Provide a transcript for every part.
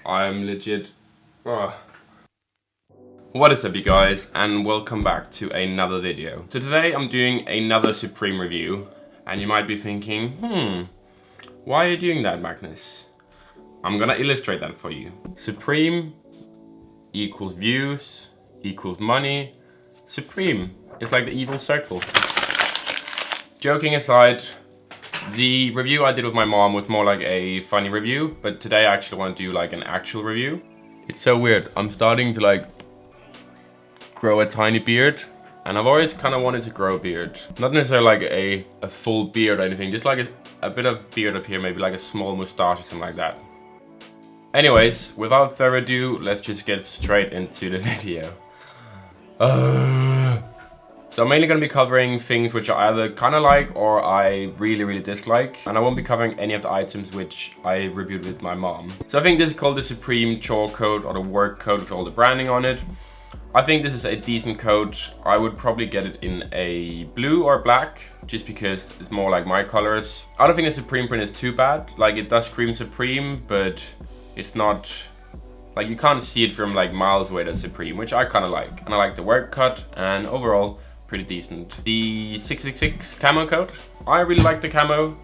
I'm legit. What is up, you guys, and welcome back to another video. So today I'm doing another Supreme review, and you might be thinking, why are you doing that, Magnus? I'm gonna illustrate that for you. Supreme equals views equals money. Supreme, it's like the evil circle. Joking aside, the review I did with my mom was more like a funny review, but today I actually want to do like an actual review. It's so weird. I'm starting to like grow a tiny beard, and I've always kind of wanted to grow a beard. Not necessarily like a full beard or anything, just like a bit of beard up here, maybe like a small mustache or something like that. Anyways, without further ado, let's just get straight into the video. So I'm mainly going to be covering things which I either kind of like or I really dislike. And I won't be covering any of the items which I reviewed with my mom. So I think this is called the Supreme Chore Coat or the work coat with all the branding on it. I think this is a decent coat. I would probably get it in a blue or black, just because it's more like my colors. I don't think the Supreme print is too bad. Like, it does scream Supreme, but it's not... like, you can't see it from like miles away that's Supreme, which I kind of like. And I like the work cut, and overall, pretty decent. The 666 camo coat, I really like the camo,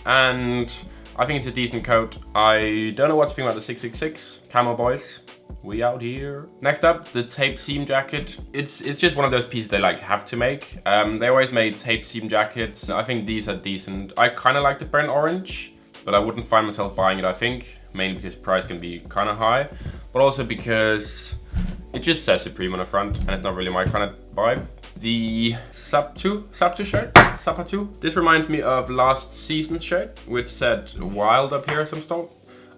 and I think it's a decent coat. I don't know what to think about the 666 camo boys. We out here. Next up, the tape seam jacket. It's just one of those pieces they like have to make. They always made tape seam jackets. I think these are decent. I kind of like the burnt orange, but I wouldn't find myself buying it, I think. Mainly because price can be kind of high, but also because it just says Supreme on the front, and it's not really my kind of vibe. The Sapatu shirt, this reminds me of last season's shirt, which said Wild up here or some stuff.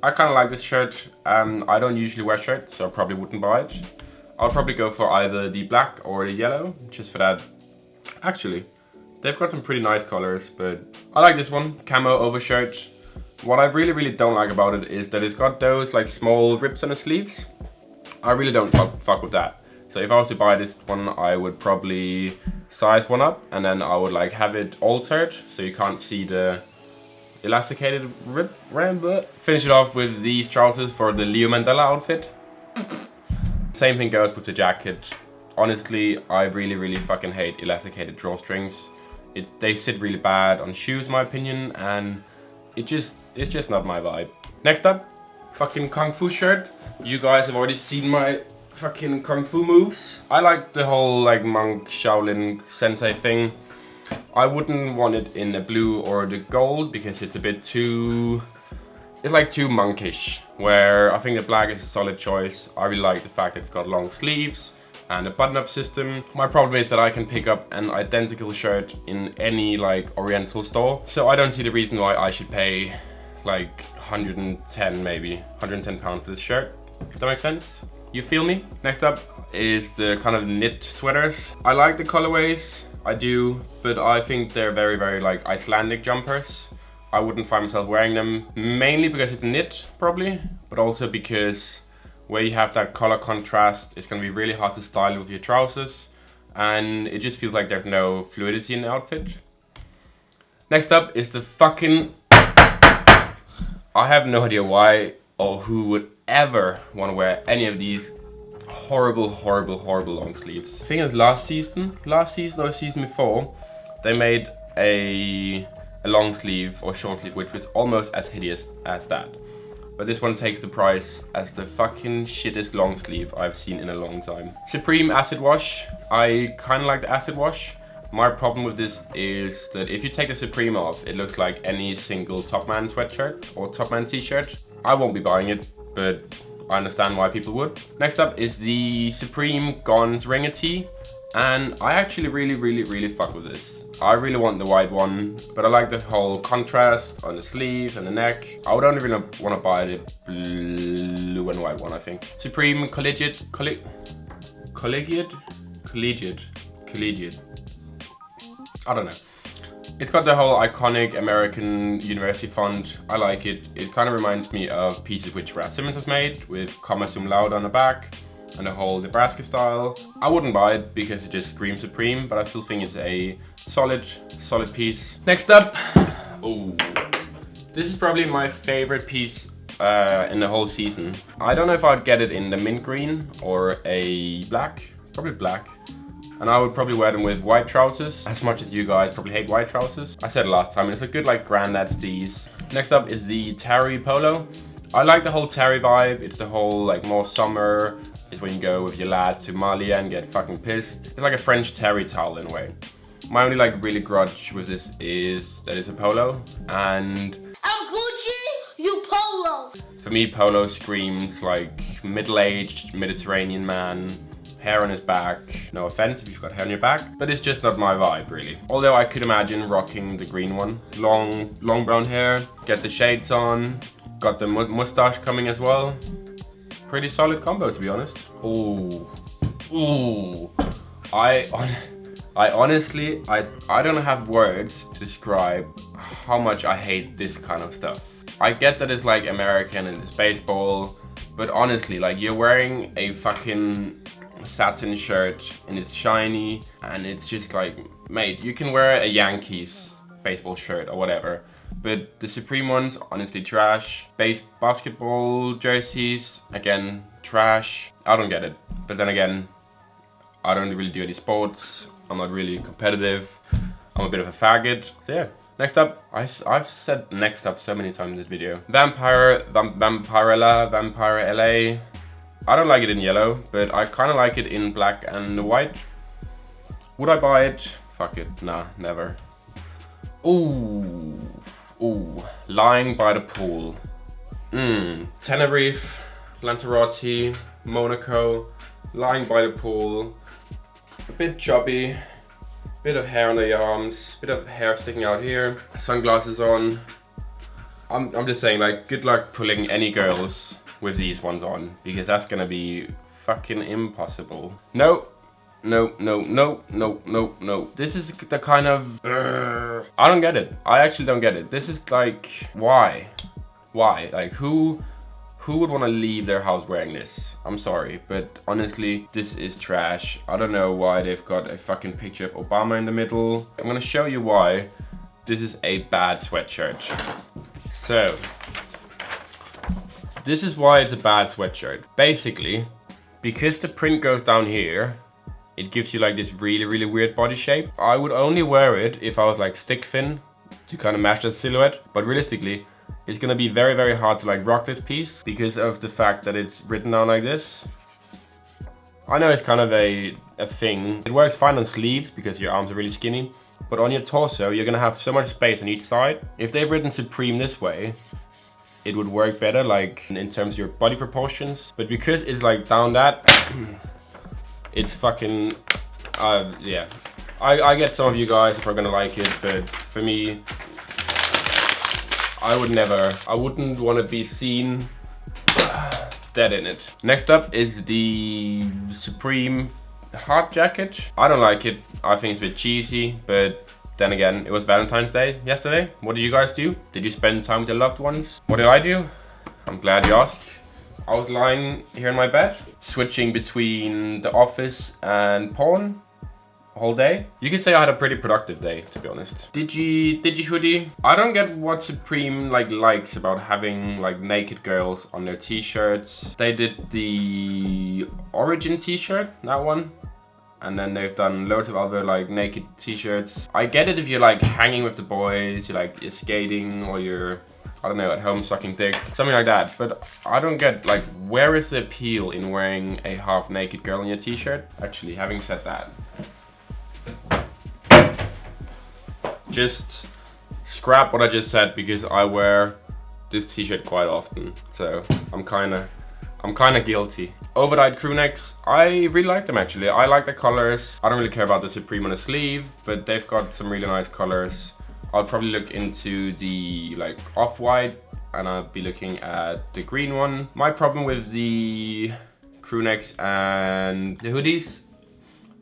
I kind of like this shirt. I don't usually wear shirts, so I probably wouldn't buy it. I'll probably go for either the black or the yellow, just for that. Actually, they've got some pretty nice colors, but I like this one, camo overshirt. What I really don't like about it is that it's got those like small rips on the sleeves. I really don't fuck with that. So if I was to buy this one, I would probably size one up, and then I would like have it altered so you can't see the elasticated rip. Finish it off with these trousers for the Leo Mandela outfit. Same thing goes with the jacket. Honestly, I really fucking hate elasticated drawstrings. They sit really bad on shoes in my opinion, and it's just not my vibe. Next up, fucking Kung Fu shirt. You guys have already seen my fucking Kung Fu moves. I like the whole like monk Shaolin sensei thing. I wouldn't want it in the blue or the gold because it's a bit too... it's like too monkish, where I think the black is a solid choice. I really like the fact that it's got long sleeves and a button-up system. My problem is that I can pick up an identical shirt in any like oriental store, so I don't see the reason why I should pay like 110 maybe 110 pounds for this shirt. Does that make sense? You feel me? Next up is the kind of knit sweaters. I like the colorways, I do, but I think they're very like Icelandic jumpers. I wouldn't find myself wearing them, mainly because it's knit probably, but also because where you have that color contrast, it's gonna be really hard to style with your trousers, and it just feels like there's no fluidity in the outfit. Next up is the fucking... I have no idea why or who would ever want to wear any of these horrible long sleeves. The thing is, last season or the season before, they made a long sleeve or short sleeve which was almost as hideous as that. But this one takes the price as the fucking shittest long sleeve I've seen in a long time. Supreme acid wash. I kind of like the acid wash. My problem with this is that if you take the Supreme off, it looks like any single Topman sweatshirt or Topman t-shirt. I won't be buying it, but I understand why people would. Next up is the Supreme Gonz Ringer Tee, and I actually really fuck with this. I really want the white one, but I like the whole contrast on the sleeve and the neck. I would only really want to buy the blue and white one, I think. Supreme Collegiate. I don't know. It's got the whole iconic American university font. I like it. It kind of reminds me of pieces which Brad Simmons has made, with comma cum laude on the back and the whole Nebraska style. I wouldn't buy it because it just screams Supreme, but I still think it's a solid piece. Next up, this is probably my favorite piece in the whole season. I don't know if I'd get it in the mint green or a black, probably black. And I would probably wear them with white trousers. As much as you guys probably hate white trousers. I said it last time, it's a good like granddad's tees. Next up is the terry polo. I like the whole terry vibe. It's the whole like more summer. It's when you go with your lads to Mali and get fucking pissed. It's like a French terry towel in a way. My only like really grudge with this is that it's a polo. And I'm Gucci, you Polo. For me, polo screams like middle-aged Mediterranean man. Hair on his back. No offense if you've got hair on your back, but it's just not my vibe really. Although I could imagine rocking the green one. Long brown hair, get the shades on, got the mustache coming as well. Pretty solid combo to be honest. Ooh. I honestly, I don't have words to describe how much I hate this kind of stuff. I get that it's like American and it's baseball, but honestly, like you're wearing a fucking satin shirt and it's shiny and it's just like, mate, you can wear a Yankees baseball shirt or whatever, but the Supreme ones, honestly trash. Basketball jerseys, again, trash. I don't get it. But then again, I don't really do any sports. I'm not really competitive. I'm a bit of a faggot. So yeah. Next up, I've said next up so many times in this video. Vampirella. I don't like it in yellow, but I kind of like it in black and white. Would I buy it? Fuck it, nah, never. Ooh, lying by the pool. Tenerife, Lanzarote, Monaco, lying by the pool. A bit chubby, bit of hair on the arms, bit of hair sticking out here, sunglasses on. I'm just saying, like, good luck pulling any girls with these ones on, because that's gonna be fucking impossible. No. This is the kind of I don't get it. I actually don't get it. This is like, why? Like who would want to leave their house wearing this? I'm sorry, but honestly, this is trash. I don't know why they've got a fucking picture of Obama in the middle. I'm gonna show you why this is a bad sweatshirt. So this is why it's a bad sweatshirt. Basically, because the print goes down here, it gives you like this really weird body shape. I would only wear it if I was like stick thin to kind of match the silhouette. But realistically, it's gonna be very hard to like rock this piece because of the fact that it's written down like this. I know it's kind of a thing. It works fine on sleeves because your arms are really skinny. But on your torso, you're gonna have so much space on each side. If they've written Supreme this way, it would work better, like in terms of your body proportions. But because it's like down that, it's fucking, yeah. I get some of you guys if are gonna like it, but for me, I wouldn't want to be seen dead in it. Next up is the Supreme Hard Jacket. I don't like it. I think it's a bit cheesy, but then again, it was Valentine's Day yesterday. What did you guys do? Did you spend time with your loved ones? What did I do? I'm glad you asked. I was lying here in my bed, switching between the office and porn the whole day. You could say I had a pretty productive day, to be honest. Digi hoodie. I don't get what Supreme likes about having like naked girls on their t-shirts. They did the Origin t-shirt, that one. And then they've done loads of other like naked t-shirts. I get it if you're like hanging with the boys, you're skating, or you're, I don't know, at home sucking dick, something like that. But I don't get like, where is the appeal in wearing a half naked girl in your t-shirt? Actually, having said that, just scrap what I just said because I wear this t-shirt quite often. So I'm kind of guilty. Overdyed Crewnecks, I really like them actually. I like the colors. I don't really care about the Supreme on the sleeve, but they've got some really nice colors. I'll probably look into the like off-white, and I'll be looking at the green one. My problem with the crewnecks and the hoodies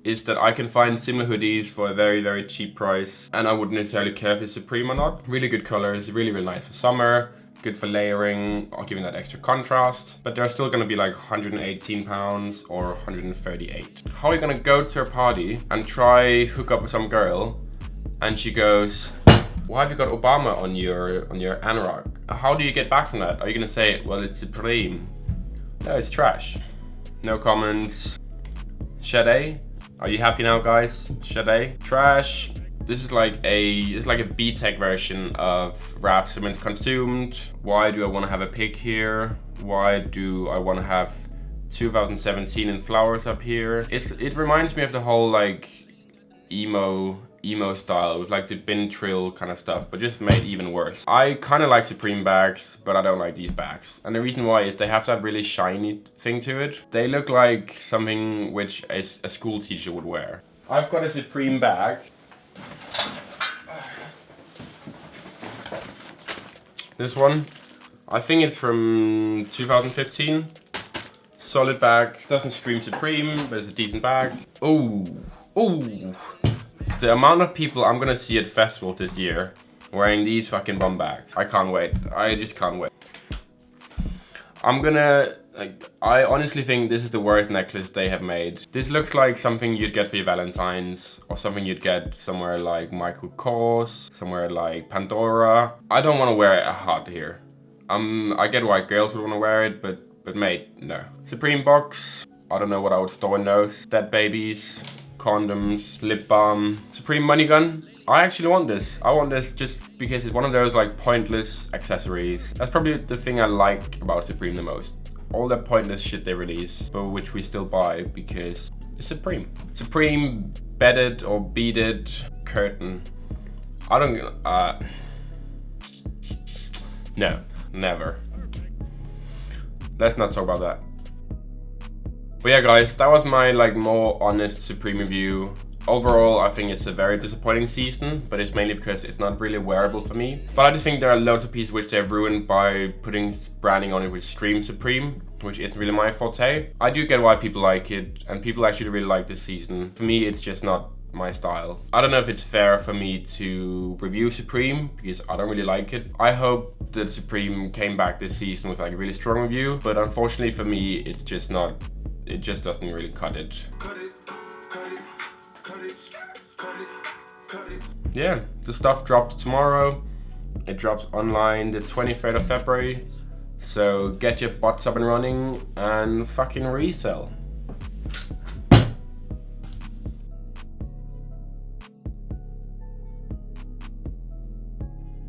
is that I can find similar hoodies for a very cheap price, and I wouldn't necessarily care if it's Supreme or not. Really good colors, really nice for summer. Good for layering or giving that extra contrast, but they're still gonna be like 118 pounds or 138. How are you gonna go to a party and try hook up with some girl and she goes, Why have you got Obama on your anorak? How do you get back from that? Are you gonna say, well, it's Supreme? No, it's trash. No comments. Shade, are you happy now, guys? Shade, trash. This is like a B-Tech version of Raf Cement Consumed. Why do I want to have a pig here? Why do I want to have 2017 in flowers up here? It reminds me of the whole like emo style with like the bin trill kind of stuff, but just made even worse. I kind of like Supreme bags, but I don't like these bags. And the reason why is they have that really shiny thing to it. They look like something which a school teacher would wear. I've got a Supreme bag. This one, I think it's from 2015. Solid bag, doesn't scream Supreme, but it's a decent bag. Ooh. The amount of people I'm gonna see at festivals this year wearing these fucking bomb bags. I can't wait. I just can't wait. I honestly think this is the worst necklace they have made. This looks like something you'd get for your Valentine's, or something you'd get somewhere like Michael Kors, somewhere like Pandora. I don't want to wear it hard here. I get why girls would want to wear it, but mate, no. Supreme box. I don't know what I would store in those. Dead babies, condoms, lip balm. Supreme money gun. I actually want this. I want this just because it's one of those like pointless accessories. That's probably the thing I like about Supreme the most. All that pointless shit they release, but which we still buy because it's Supreme. Supreme bedded or beaded curtain. I don't, no, never. Let's not talk about that. But yeah guys, that was my like more honest Supreme review. Overall, I think it's a very disappointing season, but it's mainly because it's not really wearable for me. But I just think there are loads of pieces which they've ruined by putting branding on it with Stream Supreme, which isn't really my forte. I do get why people like it, and people actually really like this season. For me, it's just not my style. I don't know if it's fair for me to review Supreme because I don't really like it. I hope that Supreme came back this season with like a really strong review, but unfortunately for me, it's just not, it just doesn't really cut it. Yeah, the stuff dropped tomorrow. It drops online the 23rd of February. So get your bots up and running and fucking resell.